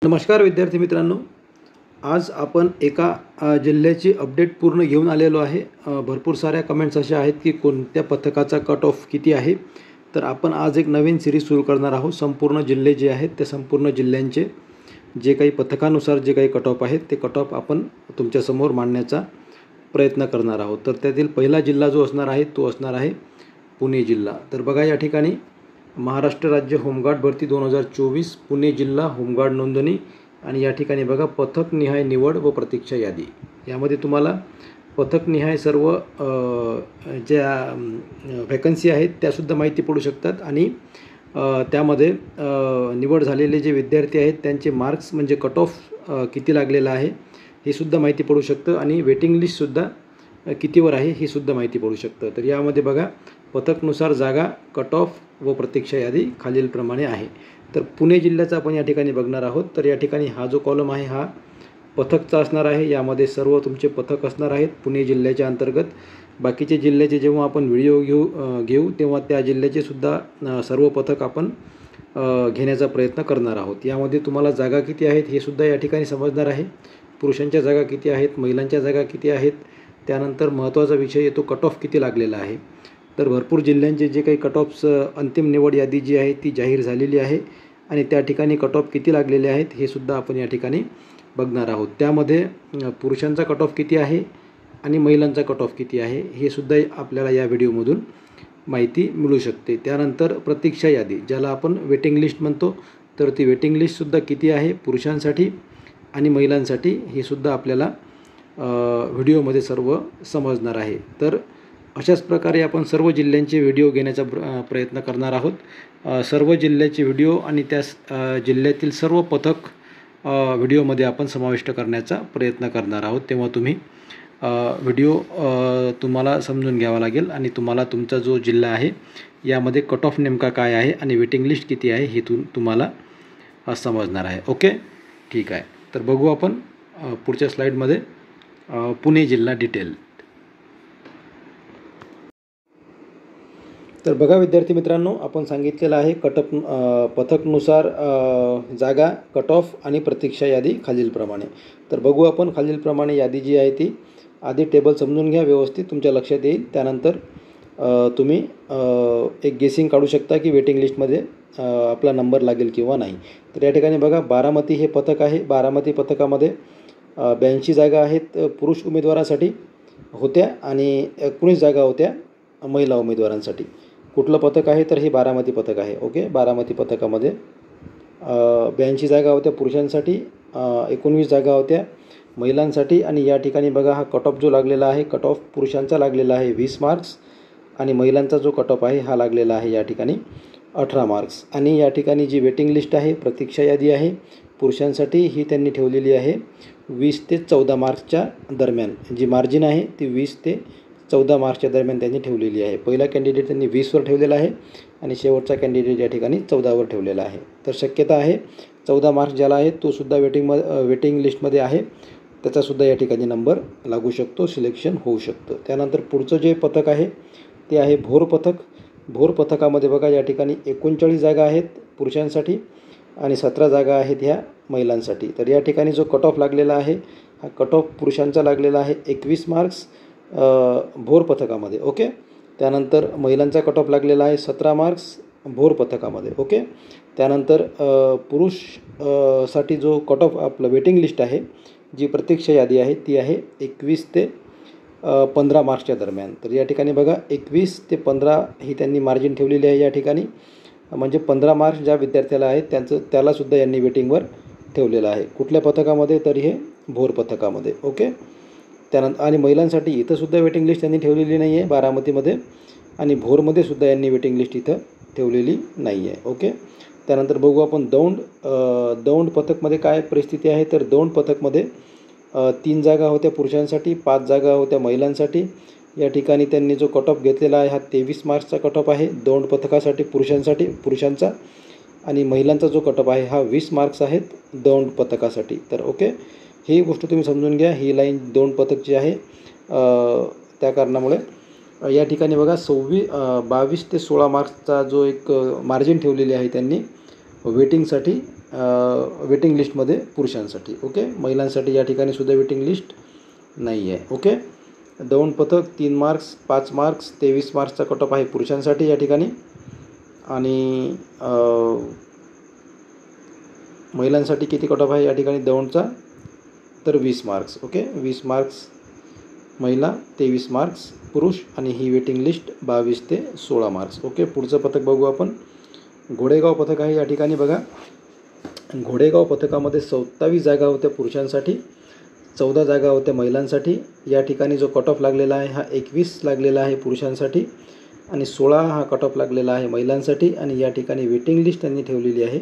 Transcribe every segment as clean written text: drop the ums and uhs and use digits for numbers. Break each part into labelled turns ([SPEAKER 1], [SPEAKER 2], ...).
[SPEAKER 1] नमस्कार विद्यार्थी मित्रांनो, आज आपण एका जिल्ह्याची अपडेट पूर्ण घेऊन आलेलो आहे। भरपूर साऱ्या कमेंट्स अशा आहेत की कोणत्या पथकाचा कट ऑफ किती आहे। तर आपण आज एक नवीन सिरीज सुरू करणार आहोत। संपूर्ण जिल्हे जे आहेत त्या संपूर्ण जिल्ह्यांचे जे काही पथकानुसार जे काही कट ऑफ आहेत ते कट ऑफ आपण तुमच्यासमोर मांडण्याचा प्रयत्न करणार आहोत। तर त्यातील पहिला जिल्हा जो असणार आहे तो असणार आहे पुणे जिल्हा। तर बघा, या ठिकाणी महाराष्ट्र राज्य होमगार्ड भरती 2024 पुणे जिल्हा होमगार्ड नोंदणी आणि या ठिकाणी बघा पथकनिहाय निवड व प्रतीक्षा यादी। यामध्ये तुम्हाला पथकनिहाय सर्व ज्या व्हॅकन्सी आहेत त्यासुद्धा माहिती पडू शकतात आणि त्यामध्ये निवड झालेले जे विद्यार्थी आहेत त्यांचे मार्क्स म्हणजे कट ऑफ किती लागलेला आहे हे सुद्धा माहिती पडू शकतं आणि वेटिंग लिस्टसुद्धा कितीवर आहे हे सुद्धा माहिती पडू शकतं। तर यामध्ये बघा पथकनुसार जागा, कट ऑफ व प्रतीक्षा यादी खालीलप्रमाणे आहे। तर पुणे जिल्ह्याचा आपण या ठिकाणी बघणार आहोत। तर या ठिकाणी हा जो कॉलम आहे हा पथकचा असणार आहे। यामध्ये सर्व तुमचे पथक असणार आहेत पुणे जिल्ह्याच्या अंतर्गत। बाकीचे जिल्ह्याचे जेव्हा आपण व्हिडिओ घेऊ तेव्हा त्या जिल्ह्याचे सुद्धा सर्व पथक आपण घेण्याचा प्रयत्न करणार आहोत। यामध्ये तुम्हाला जागा किती आहेत हे सुद्धा या ठिकाणी समजणार आहे। पुरुषांच्या जागा किती आहेत, महिलांच्या जागा किती आहेत, त्यानंतर महत्त्वाचा विषय येतो कट ऑफ किती लागलेला आहे। तर भरपूर जिल्ह्यांचे जे काही कट ऑफ्स अंतिम निवड यादी जी आहे ती जाहीर झालेली आहे आणि त्या ठिकाणी कट ऑफ किती लागलेले आहेत हे सुद्धा आपण या ठिकाणी बघणार आहोत। त्यामध्ये पुरुषांचा कट ऑफ किती आहे आणि महिलांचा कट ऑफ किती आहे हे सुद्धा आपल्याला या व्हिडिओमधून माहिती मिळू शकते। त्यानंतर प्रतीक्षा यादी ज्याला आपण वेटिंग लिस्ट म्हणतो, तर ती वेटिंग लिस्टसुद्धा किती आहे पुरुषांसाठी आणि महिलांसाठी हे सुद्धा आपल्याला व्हिडिओमध्ये सर्व समजणार आहे। तर अशाच प्रकारे आपण सर्व जिल्ह्यांचे व्हिडिओ घेण्याचा प्रयत्न करणार आहोत। सर्व जिल्ह्याचे व्हिडिओ आणि त्या जिल्ह्यातील सर्व पथक व्हिडिओमध्ये आपण समाविष्ट करण्याचा प्रयत्न करणार आहोत। तेव्हा तुम्ही व्हिडिओ तुम्हाला समजून घ्यावा लागेल आणि तुम्हाला तुमचा जो जिल्हा आहे यामध्ये कट ऑफ नेमका काय आहे आणि वेटिंग लिस्ट किती आहे हे तुम्हाला समजणार आहे। ओके, ठीक आहे। तर बघू आपण पुढच्या स्लाईडमध्ये पुणे जिल्हा डिटेल। तर बघा विद्यार्थी मित्रांनो, आपण सांगितलेलं आहे पथकनुसार जागा, कट ऑफ आणि प्रतीक्षा यादी खालीलप्रमाणे। तर बघू आपण खालीलप्रमाणे यादी जी आहे ती आधी टेबल समजून घ्या व्यवस्थित, तुमच्या लक्षात येईल। त्यानंतर तुम्ही एक गेसिंग काढू शकता की वेटिंग लिस्टमध्ये आपला नंबर लागेल किंवा नाही। तर या ठिकाणी बघा बारामती हे पथक आहे। बारामती पथकामध्ये 82 जागा आहेत पुरुष उमेदवारांसाठी होत्या आणि 19 जागा होत्या महिला उमेदवारांसाठी। कुठलं पथक आहे तर हे बारामती पथक आहे। ओके, बारामती पथकामध्ये 82 जागा होत्या पुरुषांसाठी, 19 जागा होत्या महिलांसाठी आणि या ठिकाणी बघा हा कट ऑफ जो लागलेला आहे, कट ऑफ पुरुषांचा लागलेला आहे 20 मार्क्स आणि महिलांचा जो कट ऑफ आहे हा लागलेला आहे या ठिकाणी 18 मार्क्स। आणि या ठिकाणी जी वेटिंग लिस्ट आहे, प्रतीक्षा यादी आहे पुरुषांसाठी, ही त्यांनी ठेवलेली आहे 20 ते 14 मार्क्सच्या दरम्यान। जी मार्जिन आहे ती 20 ते 14 मार्चच्या दरम्यान त्यांनी ठेवलेली आहे। पहिला कॅन्डिडेट त्यांनी 20वर ठेवलेला आहे आणि शेवटचा कॅन्डिडेट या ठिकाणी 14वर ठेवलेला आहे। तर शक्यता आहे 14 मार्क्स ज्याला आहे तो सुद्धा वेटिंग लिस्टमध्ये आहे, त्याचासुद्धा या ठिकाणी नंबर लागू शकतो, सिलेक्शन होऊ शकतं। त्यानंतर पुढचं जे पथक आहे ते आहे भोर पथक। भोर पथकामध्ये बघा या ठिकाणी 39 जागा आहेत पुरुषांसाठी आणि 17 जागा आहेत ह्या महिलांसाठी। तर या ठिकाणी जो कट ऑफ लागलेला आहे हा कट ऑफ पुरुषांचा लागलेला आहे 21 मार्क्स भोर पथकामध्ये। ओके, त्यानंतर महिलांचा कट ऑफ लागलेला आहे 17 मार्क्स भोर पथकामध्ये। ओके, त्यानंतर पुरुष साठी जो कट ऑफ आपलं वेटिंग लिस्ट आहे, जी प्रतीक्षा यादी आहे ती आहे 21 ते 15 मार्चच्या दरम्यान। तर या ठिकाणी बघा 21 ते 15 ही त्यांनी मार्जिन ठेवलेली आहे या ठिकाणी, म्हणजे 15 मार्क्स ज्या विद्यार्थ्याला आहेत त्यालासुद्धा यांनी वेटिंगवर ठेवलेलं आहे। कुठल्या पथकामध्ये तर हे भोर पथकामध्ये। ओके, त्यानंतर आणि महिलांसाठी इथंसुद्धा वेटिंग लिस्ट त्यांनी ठेवलेली नाही आहे बारामतीमध्ये आणि भोरमध्ये सुद्धा यांनी वेटिंग लिस्ट इथं ठेवलेली नाही आहे। ओके, त्यानंतर बघू आपण दौंड पथकमध्ये काय परिस्थिती आहे। तर दौंड पथकमध्ये 3 जागा होत्या पुरुषांसाठी, 5 जागा होत्या महिलांसाठी। या ठिकाणी त्यांनी जो कट ऑफ घेतलेला आहे हा 23 मार्क्सचा कट ऑफ आहे दौंड पथकासाठी पुरुषांचा आणि महिलांचा जो कट ऑफ आहे हा 20 मार्क्स आहेत दौंड पथकासाठी। तर ओके, ही गोष्ट तुम्ही समजून घ्या। ही लाईन दौंड पथकची आहे, त्या कारणामुळे या ठिकाणी बघा 22 ते 16 मार्क्सचा जो एक मार्जिन ठेवलेली आहे त्यांनी वेटिंगसाठी वेटिंग लिस्टमध्ये पुरुषांसाठी. ओके, महिलांसाठी या ठिकाणी सुद्धा वेटिंग लिस्ट नाही आहे. ओके, दौंड पथक 3 मार्क्स, 5 मार्क्स, 23 मार्क्सचा कट ऑफ आहे पुरुषांसाठी या ठिकाणी. आणि महिलांसाठी किती कट ऑफ आहे या ठिकाणी दौंडचा, तर 20 मार्क्स. ओके, 20 मार्क्स महिला, 23 मार्क्स पुरुष, आणि ही वेटिंग लिस्ट 22 ते 16 मार्क्स. ओके, पुढचं पथक बघू आपण. घोडेगाव पथक आहे या ठिकाणी बघा. घोडेगाव पथकामध्ये 27 जागा होत्या पुरुषांसाठी, 14 जागा होत्या महिलांसाठी. या ठिकाणी जो कट ऑफ लागलेला आहे हा 21 लागलेला आहे पुरुषांसाठी, आणि 16 हा कट ऑफ लागलेला आहे महिलांसाठी. आणि या ठिकाणी वेटिंग लिस्ट त्यांनी ठेवलेली आहे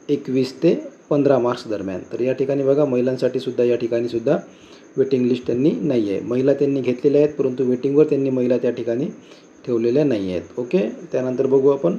[SPEAKER 1] 21 ते 15 मार्क्स दरम्यान. तर या ठिकाणी बघा महिलांसाठी सुद्धा या ठिकाणी सुद्धा वेटिंग लिस्ट त्यांनी नाही आहे. महिला त्यांनी घेतलेल्या आहेत, परंतु वेटिंगवर त्यांनी महिला त्या ठिकाणी ठेवलेल्या नाही आहेत. ओके, त्यानंतर बघू आपण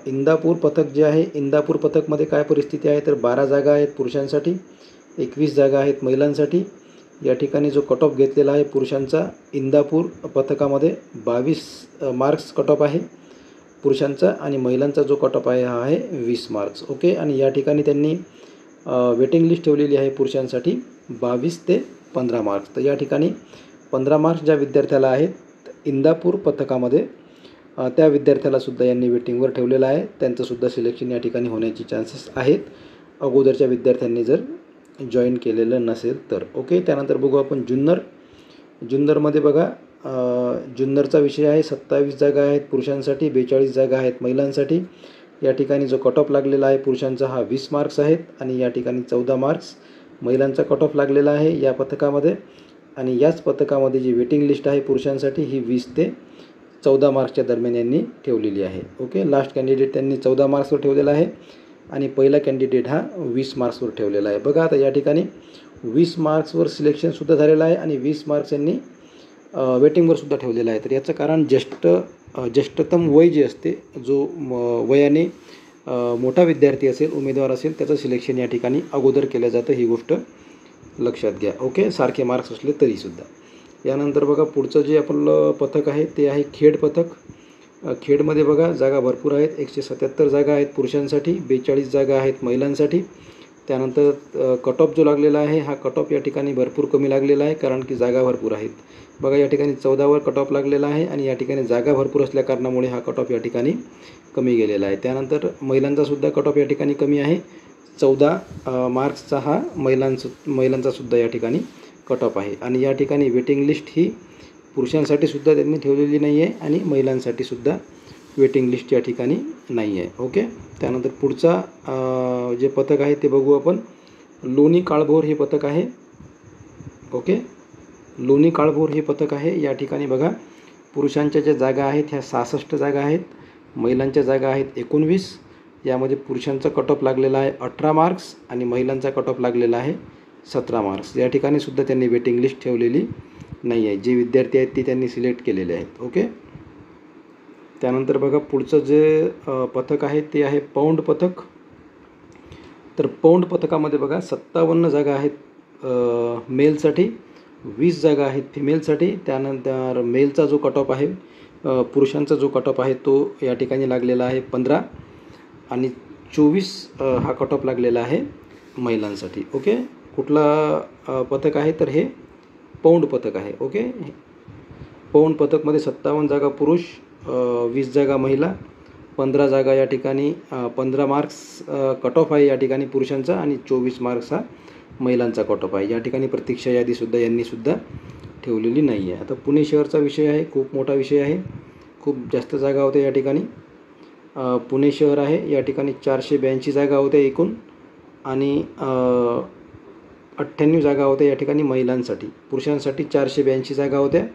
[SPEAKER 1] इंदापूर पथक जे आहे. इंदापूर पथकमध्ये काय परिस्थिती आहे, तर 12 जागा आहेत पुरुषांसाठी, 21 जागा आहेत महिलांसाठी. या ठिकाणी जो कट ऑफ घेतलेला आहे पुरुषांचा इंदापूर पथकामध्ये 22 मार्क्स कट ऑफ आहे पुरुषांचा, आणि महिलांचा जो कट ऑफ आहे हा आहे 20 मार्क्स. ओके, आणि या ठिकाणी त्यांनी वेटिंग लिस्ट ठेवलेली आहे पुरुषांसाठी 22 ते 15 मार्क्स. तर या ठिकाणी 15 मार्क्स ज्या विद्यार्थ्याला आहेत इंदापूर पथकामध्ये, त्या विद्यार्थ्यालासुद्धा यांनी वेटिंगवर ठेवलेलं आहे. त्यांचंसुद्धा सिलेक्शन या ठिकाणी होण्याची चान्सेस आहेत, अगोदरच्या विद्यार्थ्यांनी जर जॉईन केलेलं नसेल तर. ओके, त्यानंतर बघू आपण जुन्नर. जुन्नरमध्ये बघा जुन्नरचा विषय आहे. 27 जागा आहेत पुरुषांसाठी, 42 जागा आहेत महिलांसाठी. या ठिकाणी जो कट ऑफ लागलेला आहे पुरुषांचा हा 20 मार्क्स आहेत, आणि या ठिकाणी 14 मार्क्स महिलांचा कट ऑफ लागलेला आहे या पथकामध्ये. आणि याच पथकामध्ये जी वेटिंग लिस्ट आहे पुरुषांसाठी ही 20 ते 14 मार्क्सच्या दरम्यान यांनी ठेवलेली आहे. ओके, लास्ट कॅन्डिडेट त्यांनी 14 मार्क्सवर ठेवलेला आहे, आणि पहिला कॅन्डिडेट हा 20 मार्क्सवर ठेवलेला आहे. बघा आता या ठिकाणी 20 मार्क्सवर सिलेक्शनसुद्धा झालेलं आहे, आणि 20 मार्क्स यांनी वेटिंगवर सुद्धा ठेवलेलं आहे. तर याचं कारण ज्येष्ठतम वय जे असते, जो वयाने मोठा विद्यार्थी असेल, उमेदवार असेल, त्याचं सिलेक्शन या ठिकाणी अगोदर केलं जातं, ही गोष्ट लक्षात घ्या. ओके, सारखे मार्क्स असले तरीसुद्धा. यानंतर बघा पुढचं जे आपलं पथक आहे ते आहे खेड पथक. खेडमध्ये बघा जागा भरपूर आहेत. 177 जागा आहेत पुरुषांसाठी, 42 जागा आहेत महिलांसाठी. त्यानंतर कट ऑफ जो लागलेला आहे हा कट ऑफ या ठिकाणी भरपूर कमी लागलेला आहे, कारण की जागा भरपूर आहेत. बघा या ठिकाणी 14वर कट ऑफ लागलेला आहे, आणि या ठिकाणी जागा भरपूर असल्या कारणामुळे हा कट ऑफ या ठिकाणी कमी गेलेला आहे. त्यानंतर महिलांचासुद्धा कट ऑफ या ठिकाणी कमी आहे. 14 मार्क्सचा हा महिलांचासुद्धा या ठिकाणी कट ऑफ आहे. आणि या ठिकाणी वेटिंग लिस्ट ही पुरुषांसाठीसुद्धा त्यांनी ठेवलेली नाही आहे, आणि महिलांसाठीसुद्धा वेटिंग लिस्ट या ठिकाणी नाही आहे. ओके, त्यानंतर पुढचा जे पथक आहे ते बघू आपण. लोणी काळभोर हे पथक आहे. ओके, लोणी काळभोर हे पथक आहे. या ठिकाणी बघा पुरुषांच्या ज्या जागा आहेत ह्या 66 जागा आहेत, महिलांच्या जागा आहेत 19. यामध्ये पुरुषांचा कट ऑफ लागलेला आहे 18 मार्क्स, आणि महिलांचा कट ऑफ लागलेला आहे 17 मार्क्स. या ठिकाणी सुद्धा त्यांनी वेटिंग लिस्ट ठेवलेली नाही आहे. जे विद्यार्थी आहेत ते त्यांनी सिलेक्ट केलेले आहेत. ओके, त्यानंतर बघा पुढचं जे पथक आहे ते आहे पौंड पथक. तर पौंड पथकामध्ये बघा 57 जागा आहेत मेलसाठी, 20 जागा आहेत फिमेलसाठी. त्यानंतर मेलचा जो कट ऑफ आहे, पुरुषांचा जो कट ऑफ आहे तो या ठिकाणी लागलेला आहे 15, आणि 24 हा कट ऑफ लागलेला आहे महिलांसाठी. ओके, कुठला पथक आहे तर हे पौंड पथक आहे. ओके, पौंड पथकमध्ये 57 जागा पुरुष, 20 जागा महिला, 15 जागा या ठिकाणी 15 मार्क्स कट ऑफ आहे या ठिकाणी पुरुषांचा, आणि 24 मार्क्स हा महिलांचा कट ऑफ आहे. या ठिकाणी प्रतीक्षा यादीसुद्धा यांनीसुद्धा ठेवलेली नाही आहे. आता पुणे शहरचा विषय आहे, खूप मोठा विषय आहे, खूप जास्त जागा होत्या या ठिकाणी. पुणे शहर आहे या ठिकाणी 482 जागा होत्या एकूण, आणि 98 जागा होत्या या ठिकाणी महिलांसाठी. पुरुषांसाठी 482 जागा होत्या,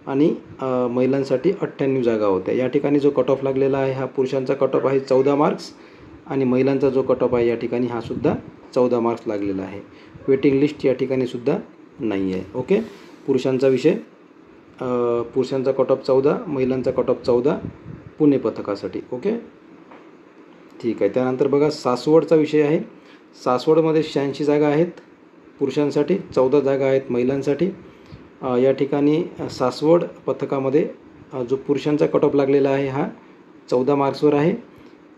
[SPEAKER 1] आणि महिलांसाठी 98 जागा होत्या. या ठिकाणी जो कट ऑफ लागलेला आहे हा पुरुषांचा कट ऑफ आहे 14 मार्क्स, आणि महिलांचा जो कट ऑफ आहे या ठिकाणी हा सुद्धा 14 मार्क्स लागलेला आहे. वेटिंग लिस्ट या ठिकाणी सुद्धा नाही आहे. ओके, पुरुषांचा विषय, पुरुषांचा कट ऑफ 14, महिलांचा कट ऑफ 14 पुणे पथकासाठी. ओके, ठीक आहे. त्यानंतर बघा सासवडचा विषय आहे. सासवडमध्ये 86 जागा आहेत पुरुषांसाठी, 14 जागा आहेत महिलांसाठी. या ठिकाणी सासवड पथकामध्ये जो पुरुषांचा कट ऑफ लागलेला आहे हा 14 मार्क्सवर आहे,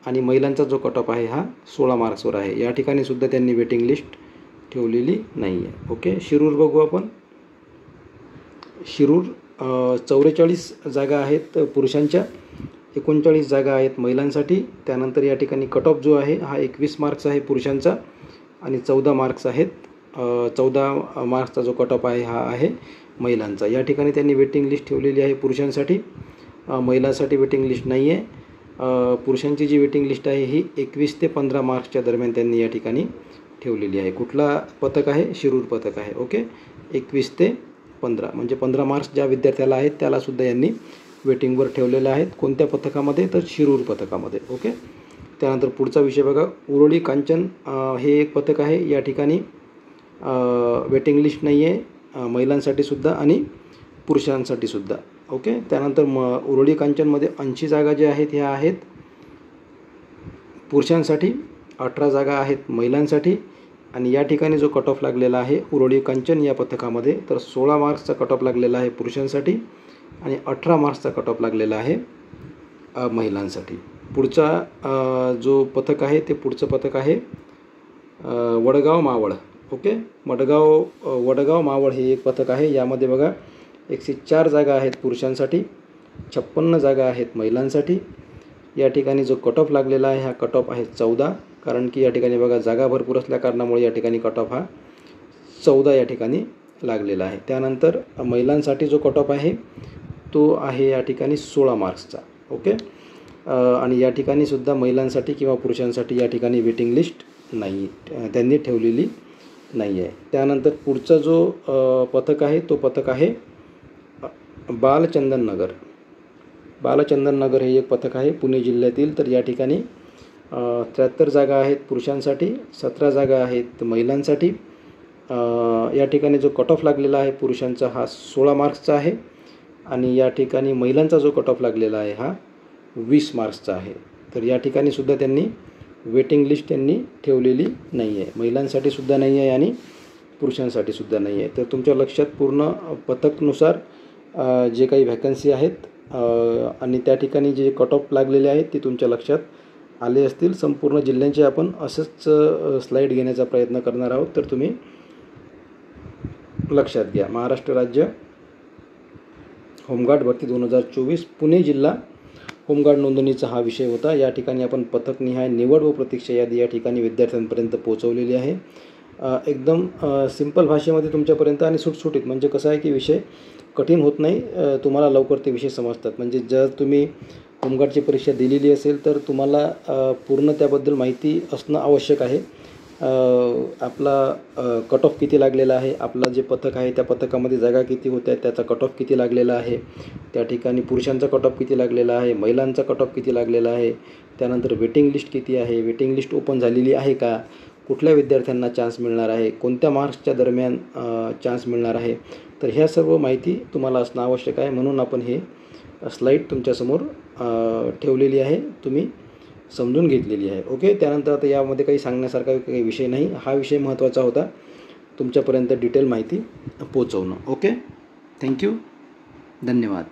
[SPEAKER 1] आणि महिलांचा जो कट ऑफ आहे हा 16 मार्क्सवर आहे. या ठिकाणी सुद्धा त्यांनी वेटिंग लिस्ट ठेवलेली नाही आहे. ओके, शिरूर बघू आपण. शिरूर 44 जागा आहेत पुरुषांच्या, 39 जागा आहेत महिलांसाठी. त्यानंतर या ठिकाणी कट ऑफ जो आहे हा 21 मार्क्स आहे पुरुषांचा आणि 14 मार्क्स आहेत. 14 मार्क्सचा जो कट ऑफ आहे हा आहे महिलांचा. या ठिकाणी त्यांनी वेटिंग लिस्ट ठेवलेली आहे पुरुषांसाठी. महिलांसाठी वेटिंग लिस्ट नाही आहे. पुरुषांची जी वेटिंग लिस्ट आहे ही 21 ते 15 मार्क्सच्या दरम्यान त्यांनी या ठिकाणी ठेवलेली आहे. कुठला पथक आहे? शिरूर पथक आहे. ओके, 21 ते 15 म्हणजे 15 मार्क्स ज्या विद्यार्थ्याला आहेत त्यालासुद्धा यांनी वेटिंगवर ठेवलेलं आहेत. कोणत्या पथकामध्ये? तर शिरूर पथकामध्ये. ओके, त्यानंतर पुढचा विषय बघा. उरुळी कांचन हे एक पथक आहे. या ठिकाणी वेटिंग लिस्ट नाही आहे महिलांसाठी सुद्धा आणि पुरुषांसाठी सुद्धा. ओके, त्यानंतर उरुळी कांचनमध्ये 80 जागा ज्या आहेत ह्या आहेत पुरुषांसाठी, 18 जागा आहेत महिलांसाठी. आणि या ठिकाणी जो कट ऑफ लागलेला आहे उरुळी कांचन या पथकामध्ये तर 16 मार्क्सचा कट ऑफ लागलेला आहे पुरुषांसाठी आणि 18 मार्क्सचा कट ऑफ लागलेला आहे महिलांसाठी. पुढचा जो पथक आहे ते पुढचं पथक आहे वडगाव मावळ. ओके, वडगाव मावळ हे एक पथक आहे. यामध्ये बघा 104 जागा आहेत पुरुषांसाठी, 56 जागा आहेत महिलांसाठी. या ठिकाणी जो कट ऑफ लागलेला आहे हा कट ऑफ आहे 14, कारण की या ठिकाणी बघा जागा भरपूर असल्या कारणामुळे या ठिकाणी कट ऑफ हा 14 या ठिकाणी लागलेला आहे. त्यानंतर महिलांसाठी जो कट ऑफ आहे तो आहे या ठिकाणी 16 मार्क्सचा. ओके, आणि या ठिकाणी सुद्धा महिलांसाठी किंवा पुरुषांसाठी या ठिकाणी वेटिंग लिस्ट नाही, त्यांनी ठेवलेली नाही आहे. त्यानंतर पुढचा जो पथक आहे तो पथक आहे बालचंदन नगर. बालचंदन नगर हे एक पथक आहे पुणे जिल्ह्यातील. तर या ठिकाणी 73 जागा आहेत पुरुषांसाठी, 17 जागा आहेत महिलांसाठी. या ठिकाणी जो कट ऑफ लागलेला आहे पुरुषांचा हा 16 मार्क्सचा आहे आणि या ठिकाणी महिलांचा जो कट ऑफ लागलेला आहे हा 20 मार्क्सचा आहे. तर या ठिकाणी सुद्धा त्यांनी वेटिंग लिस्ट त्यांनी ठेवलेली नाही आहे. महिलांसाठी सुद्धा नाही आहे आणि पुरुषांसाठी सुद्धा नाही आहे. तर तुमच्या लक्षात पूर्ण पथकनुसार जे काही व्हॅकन्सी आहेत आणि त्या ठिकाणी जे कट ऑफ लागलेले आहेत ते तुमच्या लक्षात आले असतील. संपूर्ण जिल्ह्यांचे आपण असंच स्लाईड घेण्याचा प्रयत्न करणार आहोत. तर तुम्ही लक्षात घ्या. महाराष्ट्र राज्य होमगार्ड भरती 2024 पुणे जिल्हा होमगार्ड नोंदणीचा हा विषय होता. या ठिकाणी आपण पथकनिहाय निवड व प्रतीक्षा यादी या ठिकाणी विद्यार्थ्यांपर्यंत पोहोचवलेली आहे. एकदम सिंपल भाषेमध्ये तुमच्यापर्यंत आणि सुटसुटीत. म्हणजे कसं आहे की विषय कठीण होत नाही, तुम्हाला लवकर ते विषय समजतात. म्हणजे जर तुम्ही होमगार्डची परीक्षा दिलेली असेल तर तुम्हाला पूर्ण त्याबद्दल माहिती असणं आवश्यक आहे. आपला कट ऑफ किती लागलेला आहे, आपला जे पथक आहे त्या पथकामध्ये जागा किती होत्या, त्याचा कट ऑफ किती लागलेला आहे, त्या ठिकाणी पुरुषांचा कट ऑफ किती लागलेला आहे, महिलांचा कट ऑफ किती लागलेला आहे, त्यानंतर वेटिंग लिस्ट किती आहे, वेटिंग लिस्ट ओपन झालेली आहे का, कुठल्या विद्यार्थ्यांना चान्स मिळणार आहे, कोणत्या मार्क्सच्या दरम्यान चान्स मिळणार आहे. तर ह्या सर्व माहिती तुम्हाला असणं आवश्यक आहे. म्हणून आपण हे स्लाईड तुमच्यासमोर ठेवलेली आहे, तुम्ही समजून घेतलेली आहे. ओके, त्यानंतर आता यामध्ये काही सांगण्यासारखा काही विषय नाही. हा विषय महत्त्वाचा होता, तुमच्यापर्यंत डिटेल माहिती पोहोचवणं. ओके, थँक्यू, धन्यवाद.